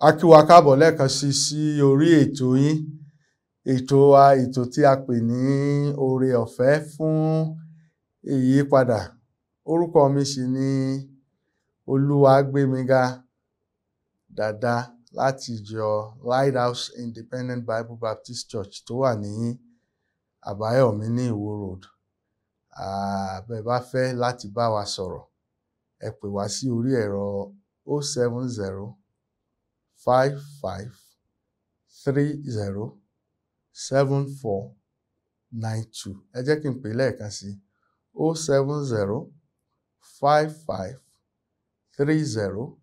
A kí wa káàbọ̀ lẹ́ẹ̀kan sí orí ètò yín, ètò tí a pè ní oore ọ̀fẹ́ fún ìyípadà. Orúkọ mi sì ni Olúwagbémiga Dàda láti ìjọ Lighthouse Independent Bible Baptist Church tó wà ní Àbáyọ̀mí ní Ìwó Road. Bẹ́ẹ̀ bá fẹ́ láti bá wa sọ̀rọ̀, ẹ pè wá sí orí ẹ̀rọ 070 55 30 74 92. Ẹ jẹ́ kí n pè lẹ́ẹ̀kan sí 070 55 30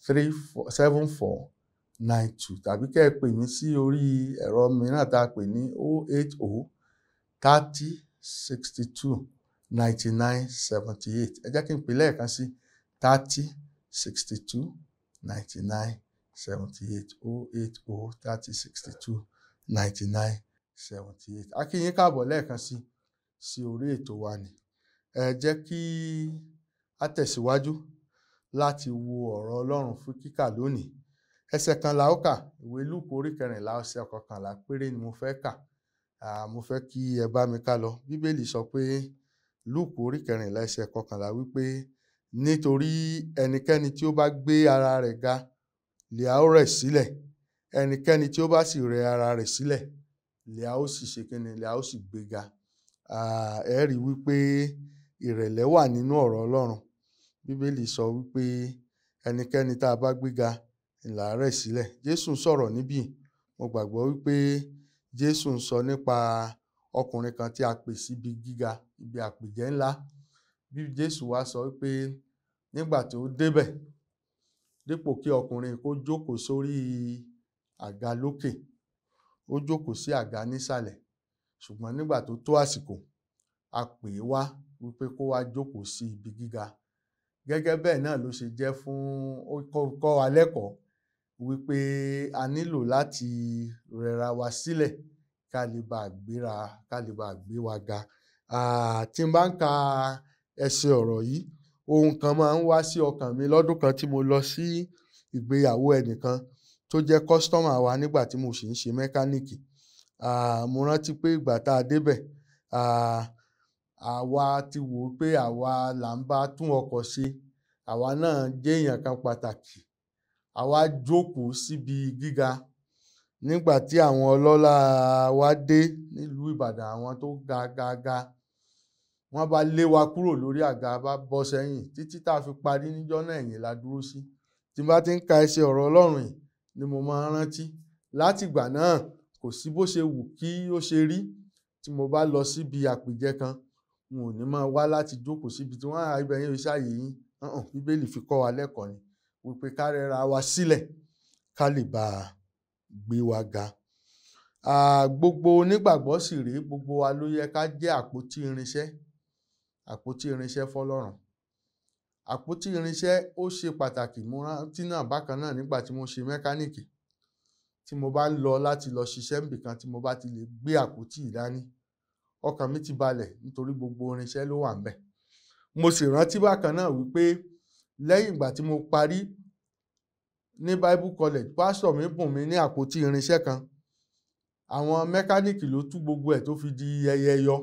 74 92 tàbí kẹ́ ẹ pè mí sí orí ẹ̀rọ mìíràn tá a pè ní 080 30 62 99 78. Ẹ jẹ́ kí n pè lẹ́ẹ̀kan sí 30 62 99 78 080 30 62 99 78. A kí yín káàbọ̀ lẹ́ẹ̀kan sí orí ètò wa ni. Ẹ jẹ́ kí a tẹ̀síwájú láti wo ọ̀rọ̀ Ọlọ́run fún kíkà lónìí. Ẹsẹ̀ kan la ó kà, ìwé Lúùkù orí 14 ẹsẹ̀ 11 péré ni mo fẹ́ kà. Mo fẹ́ kí ẹ bá mi ká lọ. Bíbélì sọ pé Lúùkù orí 14 ẹsẹ̀ 11 wípé nítorí ẹnikẹ́ni tí ó bá gbé ara rẹ̀ ga lè a ó rẹ̀ sílẹ̀, ẹnikẹ́ni tí ó bá sì rẹ̀ ara rẹ̀ sílẹ̀ lè a ó sì ṣe kíni, lè a ó sì gbéga. Ẹ rí wípé ìrẹ̀lẹ̀ wà nínú ọ̀rọ̀ Ọlọ́run. Bíbélì sọ wípé ẹnikẹ́ni tá a bá gbéga là á rẹ̀ sílẹ̀. Jésù ń sọ̀rọ̀ níbí. Mo gbàgbọ́ wípé Jésù ń sọ nípa ọkùnrin kan tí a pè síbi gíga, ibi àpèjẹ ńlá. Bí Jésù wá sọ wípé nígbà tí ó débẹ̀, dípò kí ọkùnrin kó jókòó sórí àga lókè, ó jókòó sí àga nísàlẹ̀. Ṣùgbọ́n nígbà tó tó àsìkò, a pè é wá wípé kó wá jókòó sí ibi gíga. Gẹ́gẹ́ bẹ́ẹ̀ náà ló ṣe jẹ́ fún kọ́ wa lẹ́kọ̀ọ́ wípé a nílò láti rẹra wa sílẹ̀ ká lè bá gbé wa ga. Tí n bá ń ka ẹsẹ̀ ọ̀rọ̀ yìí, ohun kan máa ń wá sí ọkàn mi lọ́dún kan tí mo lọ sí ìgbéyàwó ẹnìkan tó jẹ́ kọ́sítọ́mà wa nígbà tí mo sì ń ṣe mẹ́káníìkì. Mo rántí pé ìgbà tá a débẹ̀, àwa ti wò ó pé àwa là ń bá tún ọkọ̀ ṣe, àwa náà jẹ́ èèyàn kan pàtàkì. Àwa jókòó síbi gíga. Nígbà tí àwọn ọlọ́lá wa dé nílùú Ìbàdàn, àwọn tó ga, wọ́n bá lé wa kúrò lórí àga, bá bọ́ sẹ́yìn títí tá a fi parí níjọ́ náà, ẹ̀yìn la dúró sí. Tí n bá ti ń ka ẹsẹ̀ ọ̀rọ̀ Ọlọ́run yìí ni mo máa ń rántí. Láti ìgbà náà kò sí bó ṣe wù kí ó ṣe rí. Tí mo bá lọ síbi àpèjẹ kan, n ò ní máa wá láti jókòó síbi tí wọ́n ibẹ̀ yẹn ṣàyè yín. Bíbélì fi kọ́ wa lẹ́kọ̀ọ́ ni wípé ká rẹra wa sílẹ̀ ká lè bá gbé wa ga. Gbogbo onígbàgbọ́ sì rèé, gbogbo wa ló yẹ ká jẹ́ àpótí irinṣẹ́ fọ́lọ́run. Àpótí irinṣẹ́ ó ṣe pàtàkì. Mo rántí náà bákan náà nígbà tí mo ṣe mẹ́káníìkì. Tí mo bá ń lọ láti lọ ṣiṣẹ́ níbì kan, tí mo bá ti lè gbé àpótí ìdání, ọkàn mi ti balẹ̀ nítorí gbogbo irinṣẹ́ ló wà ńbẹ̀. Mo sì rántí bákan náà wípé lẹ́yìn ìgbà tí mo parí ní Bible College, pásítọ̀ mi bùn mi ní àpótí irinṣẹ́ kan. Àwọn mẹ́káníìkì ló tú gbogbo ẹ̀ tó fi di ẹyẹyọ.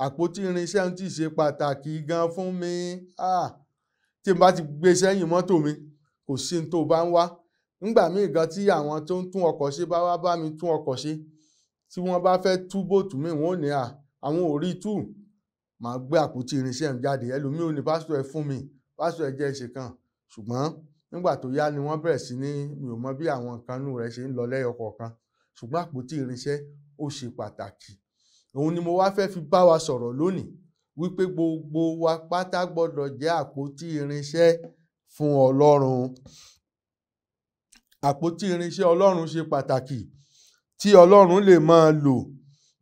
Àpótí irinṣẹ́ ń tì ṣe pàtàkì gan fún mi. Tí n bá ti gbé sẹ́yìn mọ́tò mi, kò sí ní tó bá ń wá. Nígbà míì gan tí àwọn tó ń tún ọkọ̀ ṣe bá wá bá mi tún ọkọ̀ ṣe, tí wọ́n bá fẹ́ tú bòtù mi, wọ́n ò ní àwọn ò rí tú. Màá gbé àpótí irinṣẹ́ mi jáde. Ẹlòmíì ò ní pásítọ̀ ẹ fún mi, pásítọ̀ ẹ jẹ́ ṣe kan. Ṣùgbọ́n nígbà tó yá ni wọ́n bẹ̀rẹ̀ sí ní, mi ò mọ bí àwọn nǹkan nú rẹ̀ ṣe ń lọ lẹ́yọ kọ̀ọ̀kan. Ṣùgbọ́n àpótí irinṣẹ́ ó ṣe pàtàkì. Òun ni mo wá fẹ́ fi bá wa sọ̀rọ̀ lónìí, wípé gbogbo wa pátá gbọ́dọ̀ jẹ́ àpótí irinṣẹ́ fún Ọlọ́run. Àpótí irinṣẹ́ Ọlọ́run ṣe pàtàkì tí Ọlọ́run lè máa lò.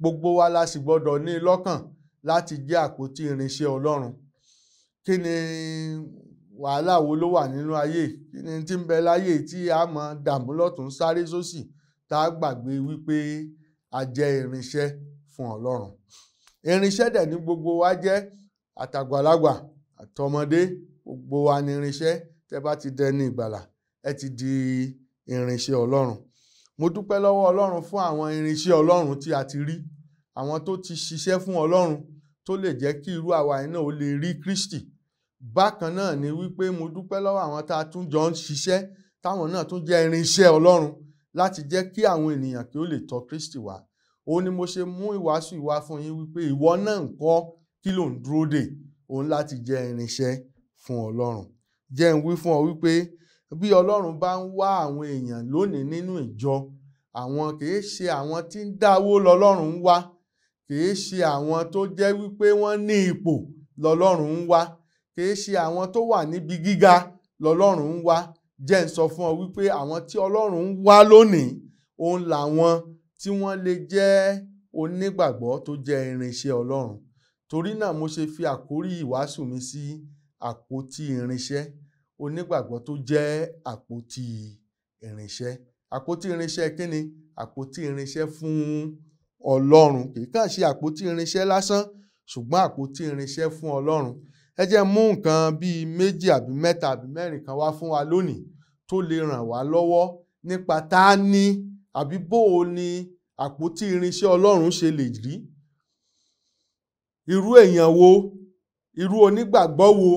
Gbogbo wa la sì gbọ́dọ̀ ní lọ́kàn láti jẹ́ àpótí irinṣẹ́ Ọlọ́run. Kí ni wàhálà wo ló wà nínú ayé? Kí ni tí ń bẹ láyé tí a máa dààmú lọ́tùn sáré sósì tá a gbàgbé wípé a jẹ́ irinṣẹ́ fún Ọlọ́run. Irinṣẹ́ dẹ̀ ní gbogbo wa jẹ́, àtàgbàlagbà àtọmọdé, gbogbo wa ní irinṣẹ́. Tẹ́ bá ti dẹni ìgbàlà, ẹ ti di irinṣẹ́ Ọlọ́run. Mo dúpẹ́ lọ́wọ́ Ọlọ́run fún àwọn irinṣẹ́ Ọlọ́run tí a ti rí, àwọn tó ti ṣiṣẹ́ fún Ọlọ́run tó lè jẹ́ kí irú àwa yìí náà ó lè rí Kristi. Bákan náà ni wípé mo dúpẹ́ lọ́wọ́ àwọn tá a tún jọ ń ṣiṣẹ́ táwọn náà tún jẹ́ irinṣẹ́ Ọlọ́run láti jẹ́ kí àwọn ènìyàn kí ó lè tọ̀ Kristi wá. Òun ni mo ṣe mú ìwàásù ìwá fún yín wípé ìwọ náà ńkọ́, kí ló ń dúró dè? Òun láti jẹ́ irinṣẹ́ fún Ọlọ́run. Jẹ́ n wí fún ọ wípé bí Ọlọ́run bá ń wá àwọn èèyàn lónìí nínú ìjọ, àwọn kìí ṣe àwọn tí ń dáwó lọ́lọ́run ń wá, kìí ṣe àwọn tó jẹ́ wípé wọ́n ní ipò lọ́lọ́run ń wá, kìí ṣe àwọn tó wà níbi gíga lọ́lọ́run ń wá. Jẹ́ n sọ fún ọ wípé àwọn tí Ọlọ́run ń wá lónìí, òun làwọn tí wọ́n lè jẹ́ onígbàgbọ́ tó jẹ́ irinṣẹ́ Ọlọ́run. Torí náà mo ṣe fi àkórí ìwàásù mi sí àpótí irinṣẹ́, onígbàgbọ́ tó jẹ́ àpótí irinṣẹ́. Àpótí irinṣẹ́ kí ni? Àpótí irinṣẹ́ fún Ọlọ́run. Kì í kàn ṣe àpótí irinṣẹ́ lásán, ṣùgbọ́n àpótí irinṣẹ́ fún Ọlọ́run. Ẹ jẹ́ mú nǹkan bíi 2 àbí 3 àbí 4 kan wá fún wa lónìí tó lè ràn wá lọ́wọ́ nípa ta ni àbí bó o ni àpótí irinṣẹ́ Ọlọ́run ṣe lè rí. Irú èèyàn wo, irú onígbàgbọ́ wo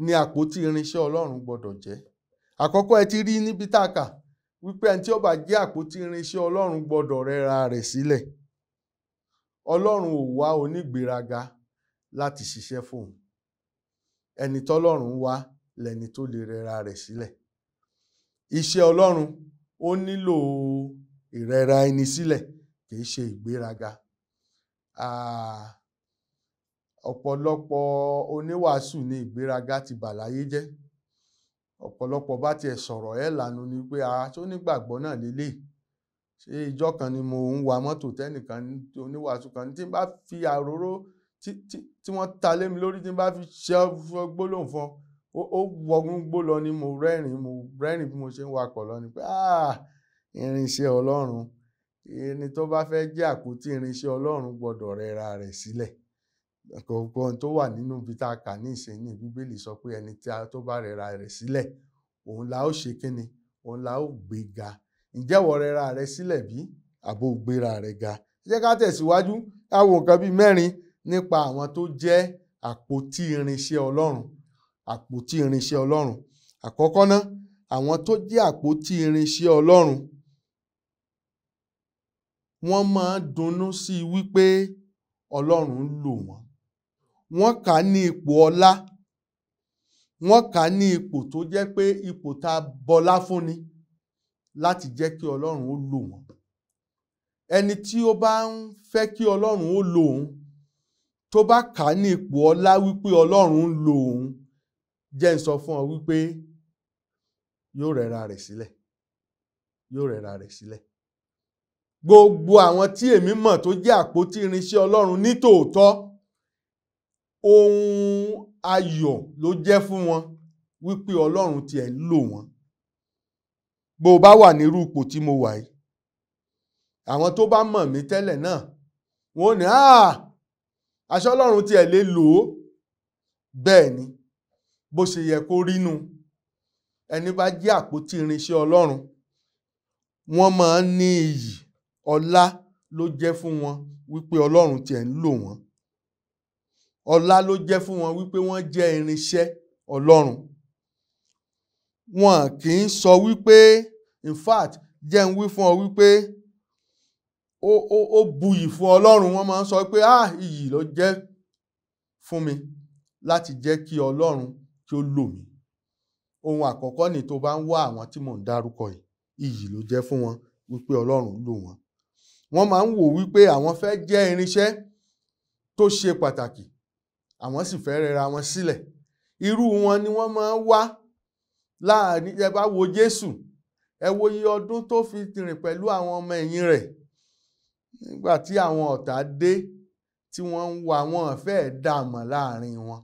ni àpótí irinṣẹ́ Ọlọ́run gbọ́dọ̀ jẹ́? Àkọ́kọ́, ẹ ti rí níbi tá a kà wípé ẹni tí ó bá jẹ́ àpótí irinṣẹ́ Ọlọ́run gbọ́dọ̀ rẹra rẹ̀ sílẹ̀. Ọlọ́run ò wá onígbéraga láti ṣiṣẹ́ fún òun. Ẹni tọ́lọ́run wá lẹni tó lè rẹra rẹ̀ sílẹ̀. Iṣẹ́ Ọlọ́run ó nílò ìrẹra ẹni sílẹ̀, kì í ṣe ìgbéraga. Ọ̀pọ̀lọpọ̀ oníwàásù ni ìgbéraga ti bà láyé jẹ́. Ọ̀pọ̀lọpọ̀ bá tiẹ̀ sọ̀rọ̀ lànà ni pé ṣé onígbàgbọ́ náà lélẹ́yìí. Ṣé ìjọ kan ni mo ń wa mọ́tò tẹ́nìkan oníwàásù kan tí n bá fi àróró tí wọ́n ta lé mi lórí, tí n bá fi ṣe gbólóhùn fún ó wọgún gbó lọ ni mo rẹ́rìn bí mo ṣe ń wakọ̀ lọ ni pé irinṣẹ́ Ọlọ́run. Ẹni tó bá fẹ́ jẹ́ àpótí irinṣẹ́ Ọlọ́run gbọ́dọ̀ rẹra rẹ̀ sílẹ̀. Ohun tó wà nínú ibi tá a kà ní ìsìn Bíbélì sọ pé ẹni tó bá rẹra rẹ̀ sílẹ̀, òun la ó ṣe kíni? Òun la ó gbé ga. Ǹjẹ́ wọ rẹra rẹ̀ sílẹ̀ bí àbò gbéra rẹ̀ ga? Jẹ́ ká tẹ̀síwájú ká wo nǹkan bíi 4 nípa àwọn tó jẹ́ àpótí irinṣẹ́ Ọlọ́run. Àpótí irinṣẹ́ Ọlọ́run. Àkọ́kọ́ ná, àwọn tó jẹ́ àpótí irinṣẹ́ Ọlọ́run, wọ́n máa ń dunnú sí wípé Ọlọ́run ń lò wọ́n. Wọ́n kà á ní ipò ọlá. Wọ́n kà á ní ipò tó jẹ́ pé ipò tá a bọlá fún ni láti jẹ́ kí Ọlọ́run ó lò wọ́n. Ẹni tí ó bá ń fẹ́ kí Ọlọ́run ó lò òun, tó bá kà á ní ipò ọlá wípé Ọlọ́run ń lò òun, jẹ́ n sọ fún ọ wípé yóò rẹra rẹ̀ sílẹ̀. Yóò rẹra rẹ̀ sílẹ̀. Gbogbo àwọn tí èmi mọ̀ tó jẹ́ àpótí irinṣẹ́ Ọlọ́run ní tòótọ́, ohun ayọ̀ ló jẹ́ fún wọn wípé Ọlọ́run tiẹ̀ ń lò wọ́n. Bó o bá wà nírú ipò tí mo wà yìí, àwọn tó bá mọ̀ mí tẹ́lẹ̀ náà, wọ́n ní àṣẹ Ọlọ́run tiẹ̀ lè lò ó. Bẹ́ẹ̀ ni, bó ṣe yẹ kó rí nú. Ẹni bá jẹ́ àpótí irinṣẹ́ Ọlọ́run, wọ́n máa ń ní iyì, ọlá ló jẹ́ fún wọn wípé Ọlọ́run tiẹ̀ ń lò wọ́n. Ọlá ló jẹ́ fún wọn wípé wọ́n jẹ́ irinṣẹ́ Ọlọ́run. Wọn kì í sọ wípé, in fact, jẹ́ n wí fún ọ wípé ó buyì fún Ọlọ́run. Wọ́n máa ń sọ pé iyì ló jẹ́ fún mi láti jẹ́ kí Ọlọ́run kí ó lò mí. Ohun àkọ́kọ́ ni tó bá ń wá àwọn tí mò ń dárúkọ yìí, iyì ló jẹ́ fún wọn wípé Ọlọ́run lò wọ́n. Wọ́n máa ń wò wípé àwọn fẹ́ jẹ́ irinṣẹ́ tó ṣe pàtàkì, àwọn sì fẹ́ rẹra wọn sílẹ̀. Irú wọn ni wọ́n máa ń wá láàrin. Ẹ bá wo Jésù, ẹ wo iye ọdún tó fi rìn pẹ̀lú àwọn ọmọ ẹ̀yìn rẹ̀. Nígbà tí àwọn ọ̀tá dé tí wọ́n ń wá, wọn fẹ́ẹ̀ dààmú láàrin wọn.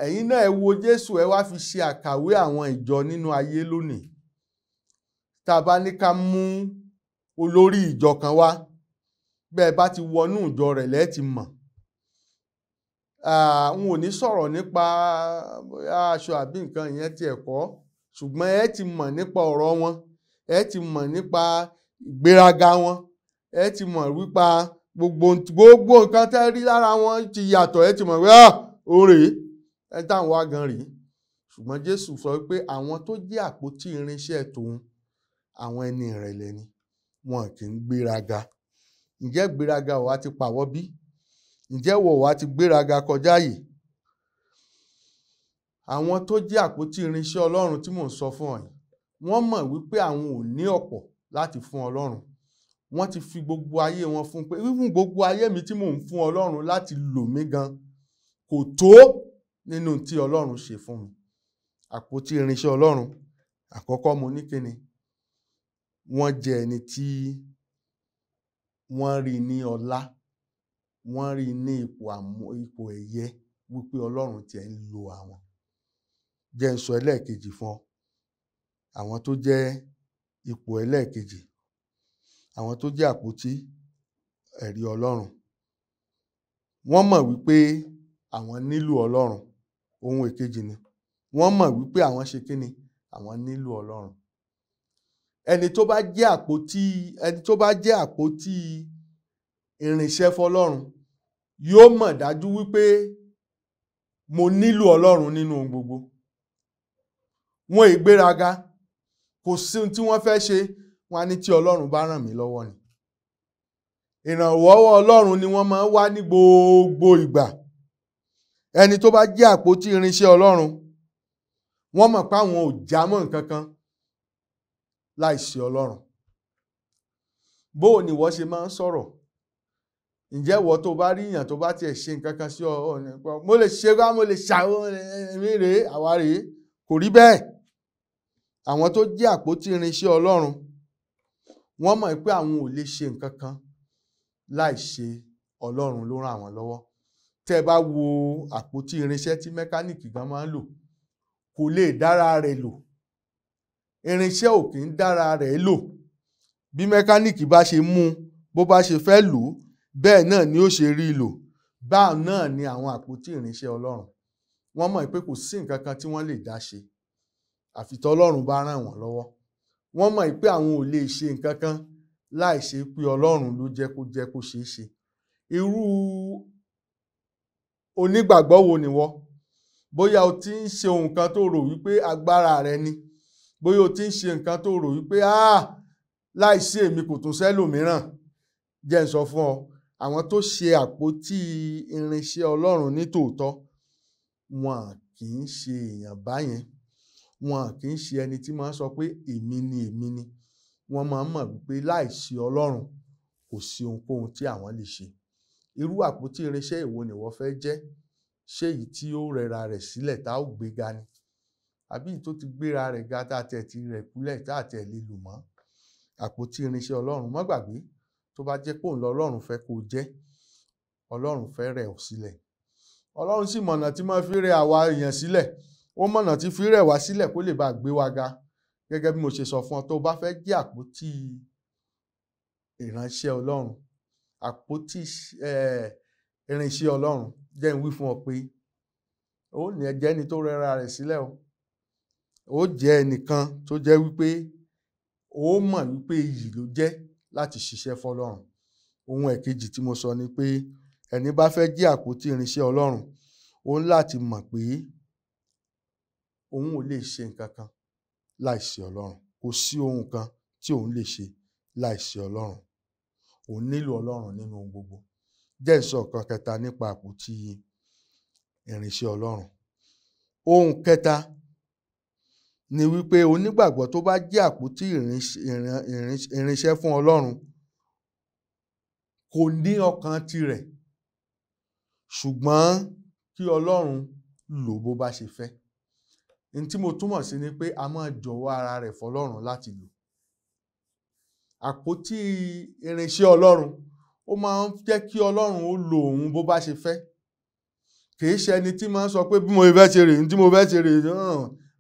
Ẹ̀yin náà ẹ wo Jésù, ẹ wá fi ṣe àkàwé àwọn ìjọ nínú ayé lónìí. Tá a bá ní ká mú olórí ìjọ kan wá, bẹ́ẹ̀ bá ti wọnú ìjọ rẹ̀ lẹ́ẹ̀ ti mọ̀. N ò ní sọ̀rọ̀ nípa aṣọ àbí nǹkan ìyẹn tí ẹ̀kọ́, ṣùgbọ́n ẹ ti mọ̀ nípa ọ̀rọ̀ wọn, ẹ ti mọ̀ nípa ìgbéraga wọn, ẹ ti mọ̀ wípa gbogbo nǹkan tẹ́ rí lára wọn ti yàtọ̀, ẹ ti mọ̀ pé òun rèé, ẹ táwọn wá gan rèé. Ṣùgbọ́n Jésù sọ wípé àwọn tó jẹ́ àpótí irinṣẹ́ tòun, àwọn ẹni ìrẹ̀lẹ̀ ni, wọn kì í gbéraga. Ǹjẹ́ gbéraga ò wá ti pàwọ́ bí? Ǹjẹ́ wọ̀ wá ti gbéraga kọjá àyè? Àwọn tó jẹ́ àpótí irinṣẹ́ Ọlọ́run tí mò ń sọ fún ọ yìí, wọ́n mọ̀ wípé àwọn ò ní ọ̀pọ̀ láti fún Ọlọ́run. Wọ́n ti fi gbogbo ayé wọn fún pé even gbogbo ayé mi tí mò ń fún Ọlọ́run láti lò mí gan kò tó nínú tí Ọlọ́run ṣe fún mi. Àpótí irinṣẹ́ Ọlọ́run, àkọ́kọ́ mo ní kíni? Wọ́n jẹ́ ẹni tí wọ́n rí ní ọlá, wọ́n rí ní ipò ẹ̀yẹ wípé Ọlọ́run tiẹ̀ ń lo àwọn. Jẹ́ n sọ ẹlẹ́ẹ̀kejì fún ọ. Àwọn tó jẹ́ ipò ẹlẹ́ẹ̀kejì, àwọn tó jẹ́ àpótí ẹ̀rí Ọlọ́run, wọ́n mọ̀ wípé àwọn nílò Ọlọ́run. Ohun èkejì ni, wọ́n mọ̀ wípé àwọn ṣe kíni? Àwọn nílò Ọlọ́run. Ẹni tó bá jẹ́ àpótí irinṣẹ́ fọ́lọ́run yóò mọ̀ dájú wípé mo nílò Ọlọ́run nínú ohun gbogbo. Wọn ì gbéraga, kò sí ohun tí wọ́n fẹ́ ṣe, wọ́n á ní tí Ọlọ́run bá ràn mí lọ́wọ́ ni. Ìrànwọ́ Ọlọ́run ni wọ́n máa ń wá ní gbogbo ìgbà. Ẹni tó bá jẹ́ àpótí irinṣẹ́ Ọlọ́run, wọ́n mọ̀ pé àwọn ò jámọ́ nǹkan kan láìsí Ọlọ́run. Bó ni ìwọ ṣe máa ń sọ̀rọ̀? Ǹjẹ́ ìwọ tó bá rí èèyàn tó bá tiẹ̀ ṣe nǹkan kan sí ọ, mo lè ṣe wá, mo lè ṣàwọ́, èmi rèé, àwa rèé? Kò rí bẹ́ẹ̀. Àwọn tó jẹ́ àpótí irinṣẹ́ Ọlọ́run, wọ́n mọ̀ pé àwọn ò lè ṣe nǹkan kan láìṣe Ọlọ́run ló ràn wọ́n lọ́wọ́. Tẹ́ bá wo àpótí irinṣẹ́ tí mẹkáníìkì gan máa ń lò, kò lè dára rẹ̀ lò. Irinṣẹ́ ò kì í dára rẹ̀ lò. Bí mẹkáníìkì bá ṣe mú, bó bá ṣe fẹ́ lò, bẹ́ẹ̀ náà ni ó ṣe rí lò. Báà náà ni àwọn àpótí irinṣẹ́ Ọlọ́run. Wọ́n mọ̀ pé kò sí nǹkan kan tí wọ́n lè dá ṣe, àfi tí Ọlọ́run bá ràn wọ́n lọ́wọ́. Wọ́n mọ̀ pé àwọn ò lè ṣe nǹkan kan láìṣe pé Ọlọ́run ló jẹ́ kó ṣeé ṣe. Irú onígbàgbọ́ wo ni wọ́? Bóyá o ti ń ṣe ohun kan tó rò wípé agbára rẹ ni. Bóyá o ti ń ṣe nǹkan tó rò wípé láìsí èmi kò tún sẹ́lòmíràn. Jẹ́ n sọ fún ọ, àwọn tó ṣe àpótí irinṣẹ́ Ọlọ́run ní tòótọ́, wọn kì í ṣe èèyàn báyẹn. Wọn kì í ṣe ẹni tí máa ń sọ pé èmi ni èmi ni. Wọ́n máa ń mọ̀ wípé láìsí Ọlọ́run kò sí ohunkóhun tí àwọn lè ṣe. Irú àpótí irinṣẹ́ èwo ni ìwọ fẹ́ jẹ́? Ṣé èyí tí ó rẹra rẹ̀ sílẹ̀ tá ó gbéga ni? Àbí èyí tó ti gbéra rẹ̀ ga tá tẹ̀ ti rẹ̀ kúlẹ̀ tá tẹ̀ lè lò mọ́? Àpótí irinṣẹ́ Ọlọ́run, má gbàgbé, tó bá jẹ́ pé òun lọ́lọ́run fẹ́ kó jẹ́, Ọlọ́run fẹ́ rẹ̀ ọ́ sílẹ̀. Ọlọ́run sì mọ̀nà tí máa fi rẹ̀ àwa èèyàn sílẹ̀. Ó mọ̀nà tí fi rẹ̀ wá sílẹ̀ kó lè bá gbé wa ga. Gẹ́gẹ́ bí mo ṣe sọ fún ọ, tó bá fẹ́ jẹ́ àpótí ìránṣẹ́ Ọlọ́run, àpótí irinṣẹ́ Ọlọ́run, jẹ́ n wí fún ọ pé ó ní jẹ́ ẹni tó rẹra rẹ̀ sílẹ̀ o. Ó jẹ́ ẹnìkan tó jẹ́ wípé ó mọ̀ wípé iyì ló jẹ́ láti ṣiṣẹ́ fọ́lọ́run. Ohun ẹ̀kejì tí mo sọ ni pé ẹni bá fẹ́ jẹ́ àpótí irinṣẹ́ Ọlọ́run, ó ń láti mọ̀ pé òun ò lè ṣe nǹkan kan láìsí Ọlọ́run. Kò sí ohun kan tí òun lè ṣe láìsí Ọlọ́run. Òun nílò Ọlọ́run nínú ohun gbogbo. Jẹ́ n sọ nǹkan kẹta nípa àpótí irinṣẹ́ Ọlọ́run. Ohun kẹta ni wípé onígbàgbọ́ tó bá jẹ́ àpótí irinṣẹ́ fún Ọlọ́run kò ní ọkàn tirẹ̀, ṣùgbọ́n kí Ọlọ́run lò bó bá ṣe fẹ́. Ní tí mo túmọ̀ sí ni pé a máa jọ̀wọ́ ara rẹ̀ fọ́lọ́run láti lò. Àpótí irinṣẹ́ Ọlọ́run, ó máa ń jẹ́ kí Ọlọ́run ó lo òun bó bá ṣe fẹ́. Kì í ṣe ẹni tí máa ń sọ pé bí mo fẹ́ ṣe rèé, tí mo fẹ́ ṣe rèé,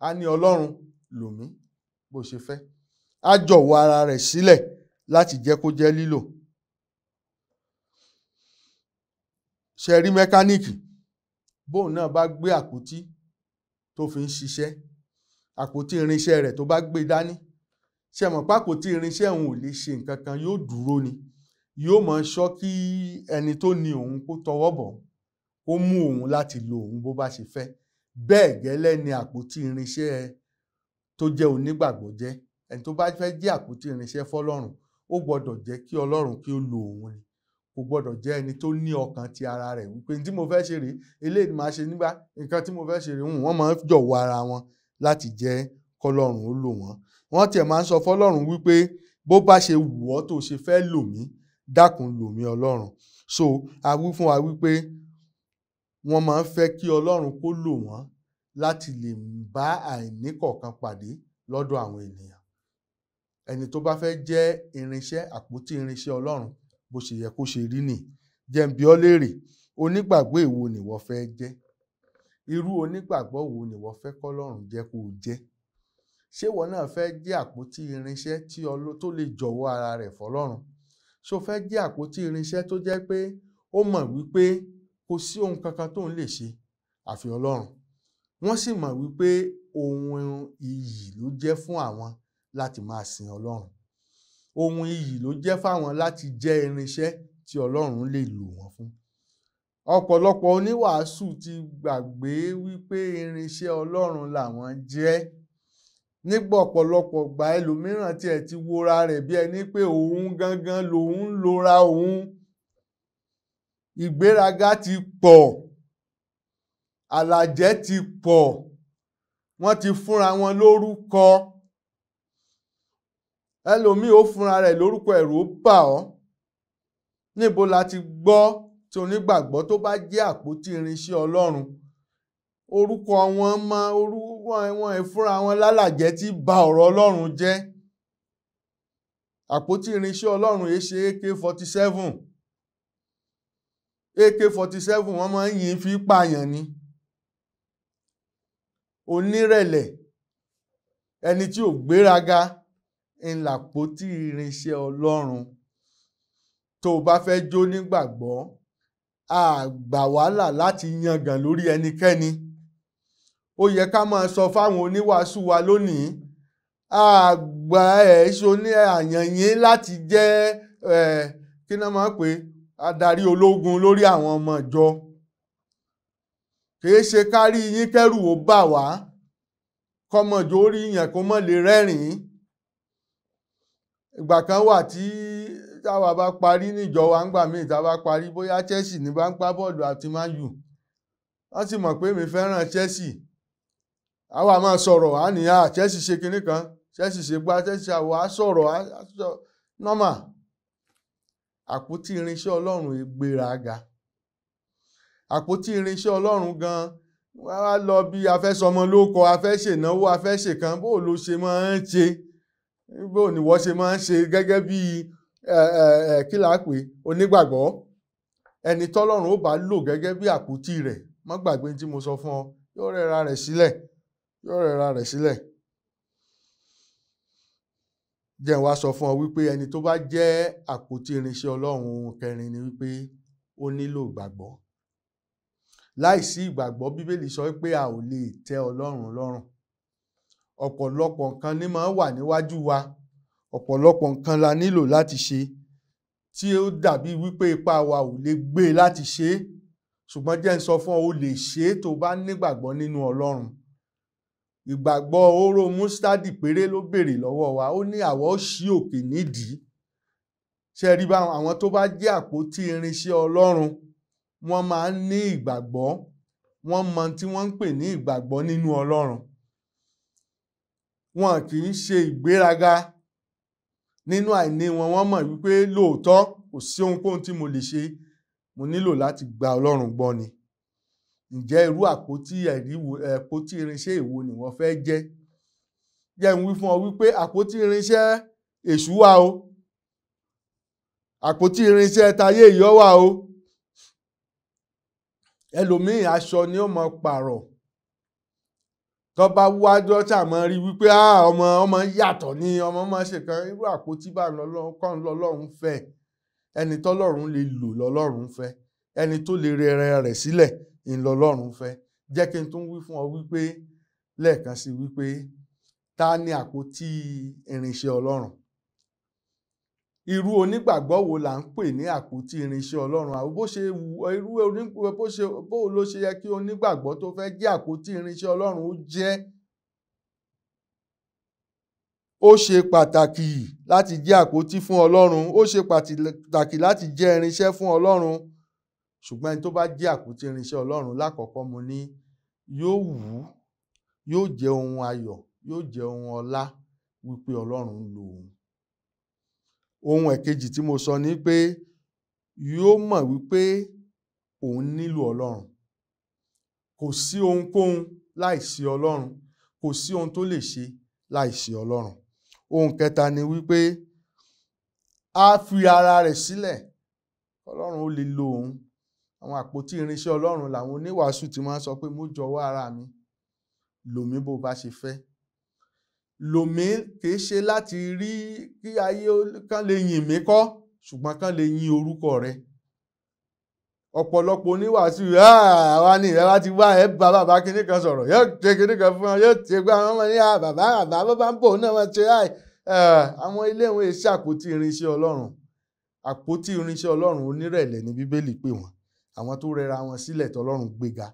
a ní Ọlọ́run lò mí bó ṣe fẹ́. A jọ̀wọ́ ara rẹ̀ sílẹ̀ láti jẹ́ kó jẹ́ lílò. Ṣé rí mẹkáníìkì, bóun náà bá gbé àpótí tó fi ń ṣiṣẹ́, àpótí irinṣẹ́ rẹ̀ tó bá gbé dání. Ṣé mọ̀ pé àpótí irinṣẹ́ òun ò lè ṣe nǹkan kan, yóò dúró ni. Yóò máa ṣọ́ kí ẹni tó ní òun kó tọwọ́ bọ̀, kó mú òun láti lo òun bó bá ṣe fẹ́. Bẹ́ẹ̀ gẹ́lẹ́ ni àpótí irinṣẹ́ tó jẹ́ onígbàgbọ́ jẹ́. Ẹni tó bá fẹ́ jẹ́ àpótí irinṣẹ́ fọ́lọ́run, ó gbọ́dọ̀ jẹ́ kí Ọlọ́run kí ó lo òun ni. Kò gbọ́dọ̀ jẹ́ ẹni tó ní ọkàn ti ara rẹ̀ wípé tí mo fẹ́ ṣe rèé, eléyìí máa ṣe nígbà, nǹkan tí mo fẹ́ ṣe rèé. Wọ́n máa ń jọ̀wọ́ ara wọn láti jẹ́ kọ́lọ́run ó lò wọ́n. Wọ́n tiẹ̀ máa ń sọ fọ́lọ́run wípé bó bá ṣe wù ọ́ tó ṣe fẹ́ lò mí, dákun lò mí Ọlọ́run. So a wí fún wa wípé wọ́n máa ń fẹ́ kí Ọlọ́run kó lò wọ́n láti lè bá àìní kọ̀ọ̀kan pàdé lọ́dọ̀ àwọn ènìyàn. Ẹni tó bá fẹ́ jẹ́ irinṣẹ́, àpótí irinṣẹ́ Ọlọ́run, bó ṣe yẹ kó ṣe rí nìyí. Jẹ́ n bi ọ́ léèrè, onígbàgbọ́ èwo nìwọ fẹ́ jẹ́? Irú onígbàgbọ́ wo nìwọ fẹ́ kọ́lọ́run jẹ́ kó o jẹ́? Ṣé ìwọ náà fẹ́ jẹ́ àpótí irinṣẹ́ tó lè jọ̀wọ́ ara rẹ̀ fọ́lọ́run? Ṣé o fẹ́ jẹ́ àpótí irinṣẹ́ tó jẹ́ pé ó mọ̀ wípé kò sí ohun kankan tóun lè ṣe àfi Ọlọ́run? Wọ́n sì mọ̀ wípé ohun iyì ló jẹ́ fún àwọn láti máa sin Ọlọ́run. Ohun iyì ló jẹ́ fáwọn láti jẹ́ irinṣẹ́ tí Ọlọ́run lè lò wọ́n fún. Ọ̀pọ̀lọpọ̀ oníwàásù ti gbàgbé wípé irinṣẹ́ Ọlọ́run làwọn jẹ́. Nígbà ọ̀pọ̀lọpọ̀ ìgbà ẹlòmíràn tiẹ̀ ti wora rẹ̀ bí ẹni pé òun gangan lòun ń lora òun. Ìgbéraga ti pọ̀, àlàjẹ́ ti pọ̀, wọ́n ti fúnra wọn lórúkọ. Ẹlòmíì ó fúnra rẹ̀ lórúkọ, ẹ̀rù ó bà ọ́. Níbo la ti gbọ́ tí onígbàgbọ́ tó bá jẹ́ àpótí irinṣẹ́ Ọlọ́run, orúkọ wọn ìfúnra wọn lálàjẹ́ tí ba ọ̀rọ̀ Ọlọ́run jẹ́. Àpótí irinṣẹ́ Ọlọ́run èé ṣe AK-47. AK-47 wọ́n máa ń yìn fi pààyàn ni. Onírẹ̀lẹ̀, ẹni tí ò gbéraga, ń làpótí irinṣẹ́ Ọlọ́run. Tó o bá fẹ́ jó nígbàgbọ́, àgbà wàhálà láti yangàn lórí ẹnikẹ́ni. Ó yẹ ká máa sọ fáwọn oníwàásù wa lónìí, àgbà ẹ̀ṣọ́ ní àyànyín láti jẹ́ kí náà máa pè adarí ológun lórí àwọn ọmọ ìjọ. Kìí ṣe kárí yín kẹ́rù ó bà wá, kọ́mọjọ orí yẹn kó mọ́ lè rẹ́rìn-ín. Ìgbà kan wà tí táwa bá parí níjọ wa ńgbà míì, tá bá parí bóyá Chelsea ní bá ń gbá bọ́ọ̀lù àti Man U, wọ́n sì mọ̀ pé mi fẹ́ràn Chelsea. Àwa máa sọ̀rọ̀, á ní Chelsea ṣe kinní kan, Chelsea ṣe gbá, Chelsea àwọ̀ á sọ̀rọ̀ normal. Àpótí irinṣẹ́ Ọlọ́run ìgbéraga. Àpótí irinṣẹ́ Ọlọ́run gan wá lọ bí a fẹ́ sọmọ lórúkọ, a fẹ́ ṣènáwó, a fẹ́ ṣèkan, bó ló ṣe máa ń ṣe, bó ni wọ́n ṣe máa ń ṣe gẹ́gẹ́ bí kí là á pè onígbàgbọ́. Ẹni tọ́lọ́run ó bá lò gẹ́gẹ́ bí àpótí rẹ̀, má gbàgbé tí mo sọ fún ọ, yóò rẹra rẹ̀ sílẹ̀, yóò rẹra rẹ̀ sílẹ̀. Jẹ́ n wá sọ fún ọ wípé ẹni tó bá jẹ́ àpótí irinṣẹ́ Ọlọ́run, ohun kẹrin ni wípé ó nílò ìgbàgbọ́. Láìsí ìgbàgbọ́, Bíbélì sọ pé a ò lè tẹ́ Ọlọ́run lọ́rùn. Ọ̀pọ̀lọpọ̀ nǹkan ní máa ń wà níwájú wa, ọ̀pọ̀lọpọ̀ nǹkan la nílò láti ṣe tí ó dàbí wípé ipá wa ò lè gbé láti ṣe. Ṣùgbọ́n jẹ́ n sọ fún ọ, o lè ṣe tó bá nígbàgbọ́ nínú Ọlọ́run. Ìgbàgbọ́ hóró mustadi péré ló béèrè lọ́wọ́ wa, ó ní àwa ó ṣí òkè nídìí. Ṣé rí bá àwọn tó bá jẹ́ àpótí irinṣẹ́ Ọlọ́run, wọ́n máa ń ní ìgbàgbọ́, wọ́n mọ tí wọ́n ń pè ní ìgbàgbọ́ nínú Ọlọ́run. Wọn kì í ṣe ìgbéraga. Nínú àìní wọn, wọ́n mọ̀ wípé lóòótọ́ kò sí ohunkóhun tí mo lè ṣe, mo nílò láti gba Ọlọ́run gbọ́ ni. Ǹjẹ́ irú àpótí irinṣẹ́ èwo ni wọ́n fẹ́ jẹ́? Jẹ́ n wí fún ọ wípé àpótí irinṣẹ́ èṣù wà o. Àpótí irinṣẹ́ tayé ìyọ́ wà o. Ẹlòmíì aṣọ ni ó mọ pààrọ̀. Tó bá wá dọ́tà mọ́ rí wípé ọmọ yàtọ̀ ni, ọmọ máa ṣe kan. Irú àpótí bá lọ́lọ́run fẹ́. Ẹni tọ́lọ́run lè lò lọ́lọ́run fẹ́. Ẹni tó lè rẹra rẹ̀ sílẹ̀ ń lọ́lọ́run fẹ́. Jẹ́ kí n tún wí fún ọ wípé lẹ́ẹ̀kan sí wípé Ta ni àpótí irinṣẹ́ Ọlọ́run? Irú onígbàgbọ́ wo là ń pè ní àpótí irinṣẹ́ Ọlọ́run? Àwọn bó ló ṣe yẹ kí onígbàgbọ́ tó fẹ́ jẹ́ àpótí irinṣẹ́ Ọlọ́run ó jẹ́? Ó ṣe pàtàkì láti jẹ́ àpótí fún Ọlọ́run, ó ṣe pàtàkì láti jẹ́ irinṣẹ́ fún Ọlọ́run. Ṣùgbọ́n ẹni tó bá jẹ́ àpótí irinṣẹ́ Ọlọ́run, lákọ̀ọ́kọ́ mo ní yóò wù ú, yóò jẹ́ ohun ayọ̀, yóò jẹ́ ohun ọlá wípé Ọlọ́run ń lò òun. Ohun ẹ̀kejì tí mo sọ ni pé yóò mọ̀ wípé òun nílò Ọlọ́run. Kò sí ohunkóhun láìsí Ọlọ́run, kò sí ohun tó lè ṣe láìsí Ọlọ́run. Ohun kẹta ni wípé á fi ara rẹ̀ sílẹ̀, Ọlọ́run ó lè lo òun. Àwọn àpótí irinṣẹ́ Ọlọ́run làwọn oníwàásù ti máa ń sọ pé mo jọ̀wọ́ ara mi, lò mí bó bá ṣe fẹ́. Lò mí kìí ṣe láti rí kí ayé kan lè yìn mí kọ́, ṣùgbọ́n kan lè yin orúkọ rẹ. Ọ̀pọ̀lọpọ̀ oníwàásù àwa ni ìrẹ́wà ti wá ẹ̀ bá bàbá kinní kan sọ̀rọ̀, yóò ṣe kinní kan fún wọn, yóò ṣe gbá àwọn ọmọ ní bàbá bó bá ń bò náà wọ́n ṣe àwọn ilé ìwé iṣẹ́ àpótí irinṣẹ́ Ọlọ́run. Àpótí irinṣẹ́ Ọlọ́run onírẹ̀lẹ̀ ni Bíbélì pè wọ́n. Àwọn tó rẹra wọn sílẹ̀ tọ́lọ́run gbéga,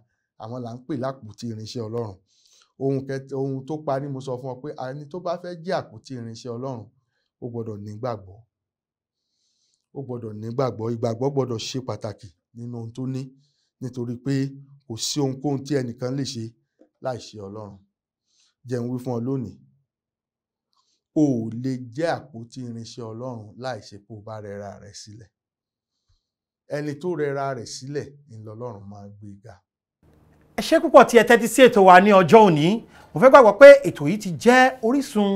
àwọn là ń pè lápótí irinṣẹ́ Ọlọ́run. Ohun tó parí mo sọ fún ọ pé ẹni tó bá fẹ́ jẹ́ àpótí irinṣẹ́ Ọlọ́run, ó gbọ́dọ̀ nígbàgbọ́. Ó gbọ́dọ̀ nígbàgbọ́. Ìgbàgbọ́ gbọ́dọ̀ ṣe pàtàkì nínú ohun tó ní, nítorí pé kò sí ohunkóhun tí ẹnìkan lè ṣe láìṣe Ọlọ́run. Jẹ́ n wí fún ọ lónìí, o ò lè jẹ́ àpótí irinṣẹ́ Ọlọ́run láìṣe pé o bá rẹra rẹ sílẹ̀. Ẹni tó rẹra rẹ̀ sílẹ̀ ni Ọlọ́run máa gbé ga. Ẹ ṣé púpọ̀ tí ẹ tẹ́tí sí ètò wa ní ọjọ́ òní. Mo fẹ́ gbàgbọ́ pé ètò yìí ti jẹ́ orísun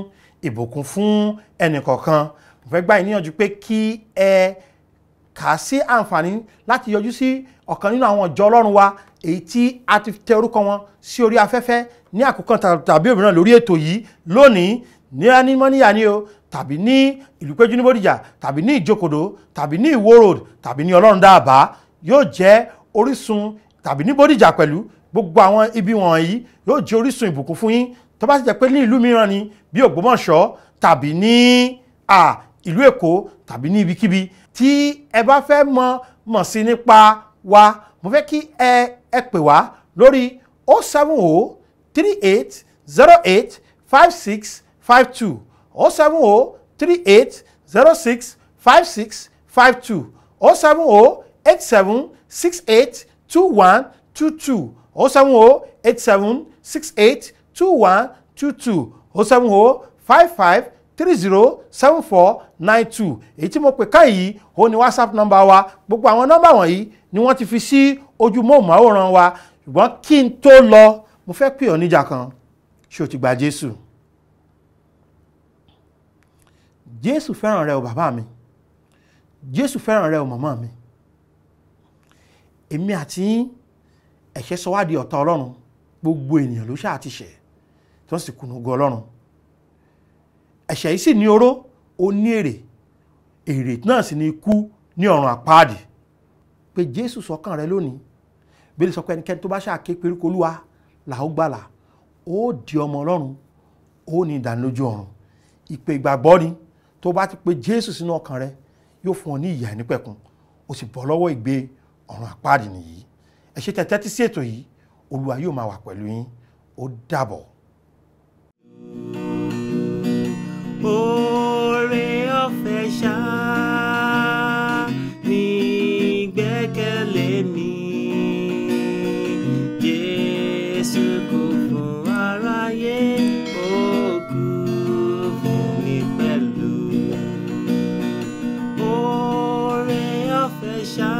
ìbùkún fún ẹnìkọ̀ọ̀kan. Mo fẹ́ gbà yín níyànjú pé kí ẹ kà sí àǹfààní láti yọjú sí ọ̀kan nínú àwọn ìjọ Ọlọ́run wa èyí tí a ti tẹ orúkọ wọn sí orí afẹ́fẹ́ ní àkókò tàbí òmíràn lórí ètò yìí lónìí ní Mọ́níyà ni o, tàbí ní Ìlúpéjú ní Bódìjà, tàbí ní Ìjókòdó, tàbí ní Ìwó Road, tàbí ní Ọlọ́run Dáàbá. Yóò jẹ́ orísun, tàbí ní Bódìjà pẹ̀lú. Gbogbo àwọn ibi wọ̀nyí yóò jẹ́ orísun ìbùkún fún yín. Tó bá sì jẹ́ pé ní ìlú mìíràn ni bí Ògbómọ̀ṣọ́, tàbí ní ìlú Èkó, tàbí ní ibikíbi tí ẹ bá fẹ́ mọ̀ sí nípa wa, mo fẹ́ kí ẹ pè wá lórí 070 38 08 56 52 070 38 06 56 52 070 87 68 21 22 070 87 68 21 22 070 55 30 74 92. Èyí tí mo pè ká yìí ó ní WhatsApp nọ́mbà wa. Gbogbo àwọn nọ́mbà wọ̀nyí ni wọ́n ti fi sí ojú móhùnmáwòrán wa. Ṣùgbọ́n kí n tó lọ, mo fẹ́ pè ọ́ níjà kan. Ṣé o ti gba Jésù? Jésù fẹ́ràn rẹ o bàbá mi. Jésù fẹ́ràn rẹ o màmá mi. Èmi àti yín, ẹ̀ṣẹ̀ sọ wá di ọ̀tá Ọlọ́run. Gbogbo ènìyàn ló ṣáà ti ṣẹ̀ tí wọ́n sì kùnà ògo Ọlọ́run. Ẹ̀ṣẹ̀ yìí sì ní oró, ó ní èrè. Èrè náà sì ní ikú ní ọ̀run àpáàdì. Pé Jésù sọ́kàn rẹ lónìí. Bíbélì sọ pé ẹnikẹ́ni tó bá ṣáà ké pe orúkọ Olúwa là ó gbàlà. Ó di ọmọ Ọlọ́run, ó ní ìdánilójú ọ̀run. Ìpè ìgbàgbọ́ ni. Tó bá ti pe Jésù sínú ọkàn rẹ, yóò fún ọ ní ìyè àìnípẹ̀kun. Ó sì bọ́ lọ́wọ́ ìgbé ọ̀run àpáàdì nìyí. Ẹ ṣé tẹ́tí sí ètò yìí. Olúwa yóò máa wà pẹ̀lú yín. Ó dàbọ̀. Oore ọ̀fẹ́ ṣá ni ìgbẹ́kẹ̀lé mi. Jésù kú fún aráyé, ó kú fún mi pẹ̀lú. Oore ọ̀fẹ́ ṣá.